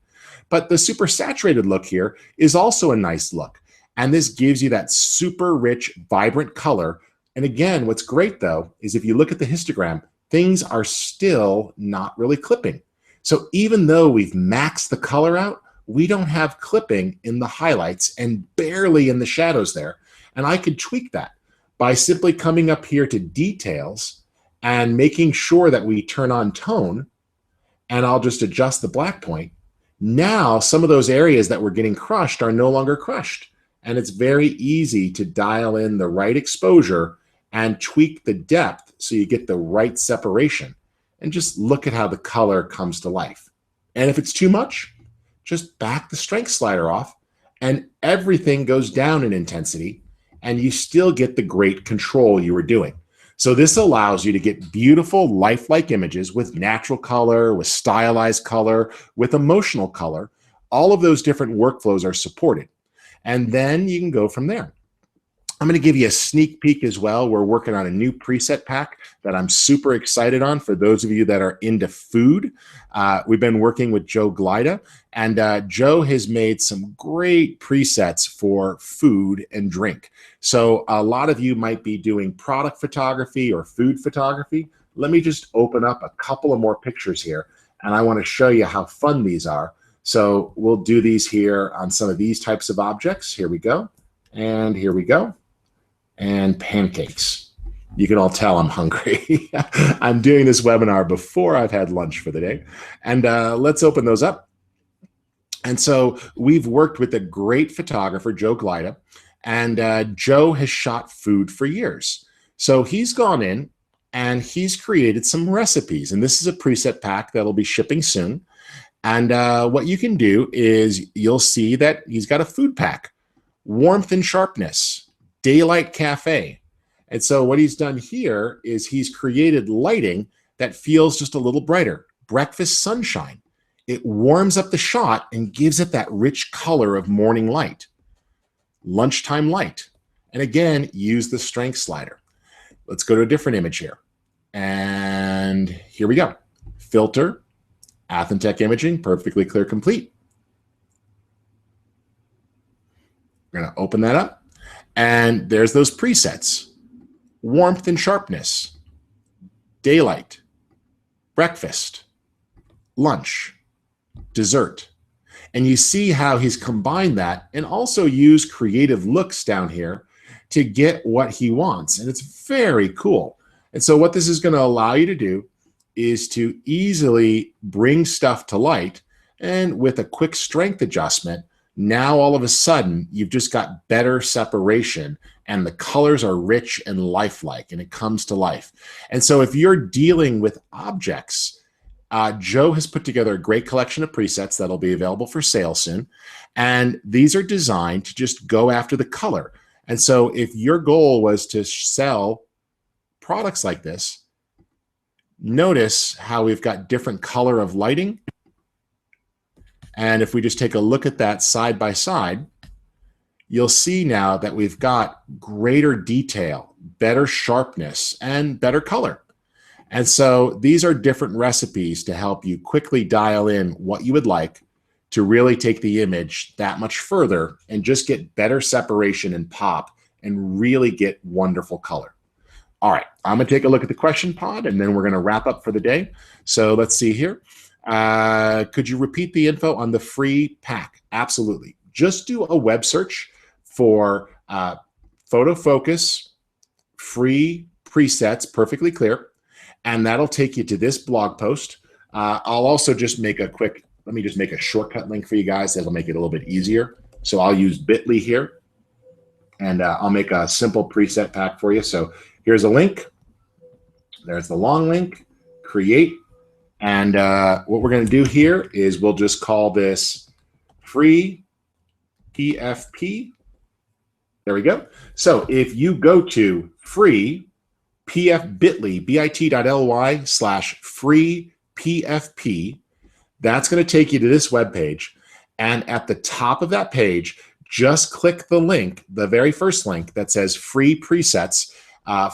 But the super saturated look here is also a nice look. And this gives you that super rich, vibrant color. And again, what's great though, is if you look at the histogram, things are still not really clipping. So even though we've maxed the color out, we don't have clipping in the highlights and barely in the shadows there. And I could tweak that by simply coming up here to details and making sure that we turn on tone, and I'll just adjust the black point. Now, some of those areas that were getting crushed are no longer crushed. And it's very easy to dial in the right exposure and tweak the depth so you get the right separation. And just look at how the color comes to life. And if it's too much, just back the strength slider off and everything goes down in intensity and you still get the great control you were doing. So this allows you to get beautiful lifelike images with natural color, with stylized color, with emotional color. All of those different workflows are supported. And then you can go from there. I'm going to give you a sneak peek as well. We're working on a new preset pack that I'm super excited on for those of you that are into food. We've been working with Joe Glida, and Joe has made some great presets for food and drink. So a lot of you might be doing product photography or food photography. Let me just open up a couple of more pictures here, and I want to show you how fun these are. So we'll do these here on some of these types of objects. Here we go, and here we go. And pancakes. You can all tell I'm hungry. I'm doing this webinar before I've had lunch for the day. And let's open those up. And so we've worked with a great photographer, Joe Glida, and Joe has shot food for years. So he's gone in and he's created some recipes. And this is a preset pack that'll be shipping soon. And what you can do is you'll see that he's got a food pack, warmth and sharpness, daylight cafe. And so what he's done here is he's created lighting that feels just a little brighter. Breakfast sunshine. It warms up the shot and gives it that rich color of morning light. Lunchtime light. And again, use the strength slider. Let's go to a different image here. And here we go. Filter, Athentech imaging, perfectly clear, complete. We're going to open that up. And there's those presets. Warmth and sharpness, daylight, breakfast, lunch, dessert. And you see how he's combined that and also used creative looks down here to get what he wants. And it's very cool. And so what this is going to allow you to do is to easily bring stuff to light, and with a quick strength adjustment, now all of a sudden you've just got better separation and the colors are rich and lifelike and it comes to life. And so if you're dealing with objects, Joe has put together a great collection of presets that'll be available for sale soon. And these are designed to just go after the color. And so if your goal was to sell products like this, notice how we've got different color of lighting. And if we just take a look at that side by side, you'll see now that we've got greater detail, better sharpness, and better color. And so these are different recipes to help you quickly dial in what you would like to really take the image that much further and just get better separation and pop and really get wonderful color. All right, I'm going to take a look at the question pod and then we're going to wrap up for the day. So let's see here. Could you repeat the info on the free pack? Absolutely. Just do a web search for Photofocus free presets, perfectly clear, and that'll take you to this blog post. I'll also just make a quick, let me just make a shortcut link for you guys that'll make it a little bit easier. So I'll use bit.ly here, and I'll make a simple preset pack for you. So here's a link. There's the long link, create, And what we're going to do here is we'll just call this free PFP. There we go. So if you go to free bit.ly/free PFP, that's going to take you to this web page. And at the top of that page, just click the link, the very first link that says free presets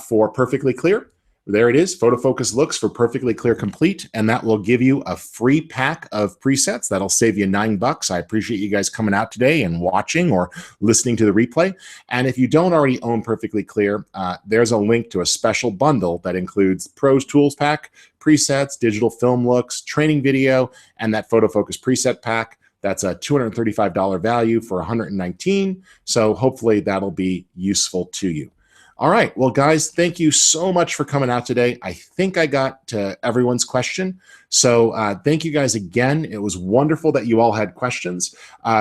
for Perfectly Clear. There it is, Photofocus Looks for Perfectly Clear Complete, and that will give you a free pack of presets. That'll save you $9. I appreciate you guys coming out today and watching or listening to the replay. And if you don't already own Perfectly Clear, there's a link to a special bundle that includes Pros Tools Pack, presets, digital film looks, training video, and that Photofocus preset pack. That's a $235 value for $119. So hopefully that'll be useful to you. All right. Well, guys, thank you so much for coming out today. I think I got to everyone's question. So thank you guys again. It was wonderful that you all had questions.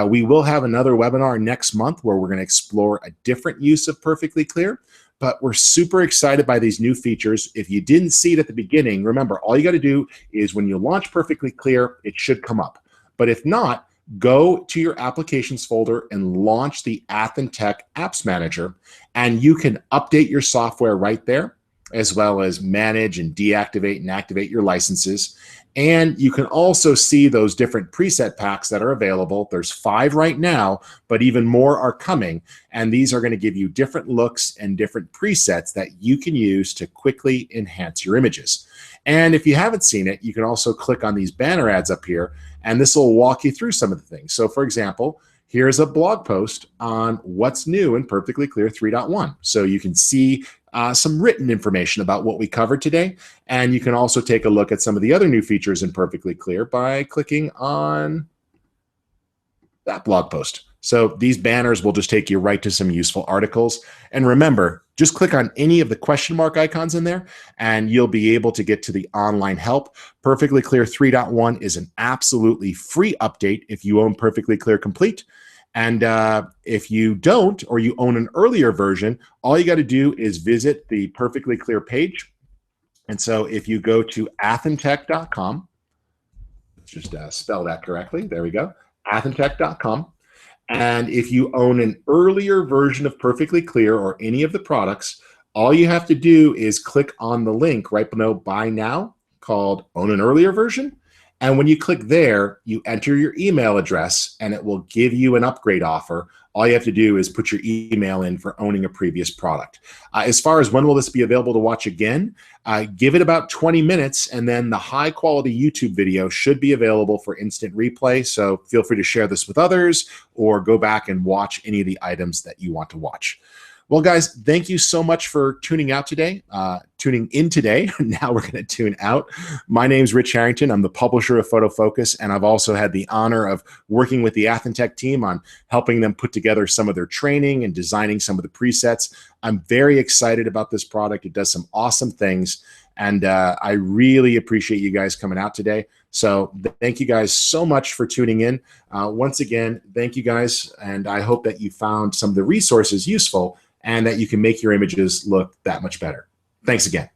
We will have another webinar next month where we're going to explore a different use of Perfectly Clear. But we're super excited by these new features. If you didn't see it at the beginning, remember, all you got to do is when you launch Perfectly Clear, it should come up. But if not, go to your applications folder and launch the Athentech Apps Manager, and you can update your software right there, as well as manage and deactivate and activate your licenses. And you can also see those different preset packs that are available. There's 5 right now, but even more are coming. And these are going to give you different looks and different presets that you can use to quickly enhance your images. And if you haven't seen it, you can also click on these banner ads up here, and this will walk you through some of the things. So for example, here's a blog post on what's new in Perfectly Clear 3.1. So you can see some written information about what we covered today. And you can also take a look at some of the other new features in Perfectly Clear by clicking on that blog post. So these banners will just take you right to some useful articles. And remember, just click on any of the question mark icons in there, and you'll be able to get to the online help. Perfectly Clear 3.1 is an absolutely free update if you own Perfectly Clear Complete. And if you don't, or you own an earlier version, all you got to do is visit the Perfectly Clear page. And so if you go to athentech.com, let's just spell that correctly. There we go. athentech.com. And if you own an earlier version of Perfectly Clear or any of the products, all you have to do is click on the link right below Buy Now called Own an Earlier Version. And when you click there, you enter your email address and it will give you an upgrade offer. All you have to do is put your email in for owning a previous product. As far as when will this be available to watch again, give it about 20 minutes, and then the high quality YouTube video should be available for instant replay. So feel free to share this with others or go back and watch any of the items that you want to watch. Well, guys, thank you so much for tuning out today, tuning in today. Now we're going to tune out. My name's Rich Harrington. I'm the publisher of Photofocus, and I've also had the honor of working with the Athentech team on helping them put together some of their training and designing some of the presets. I'm very excited about this product. It does some awesome things, and I really appreciate you guys coming out today. So thank you guys so much for tuning in. Once again, thank you guys, and I hope that you found some of the resources useful and that you can make your images look that much better. Thanks again.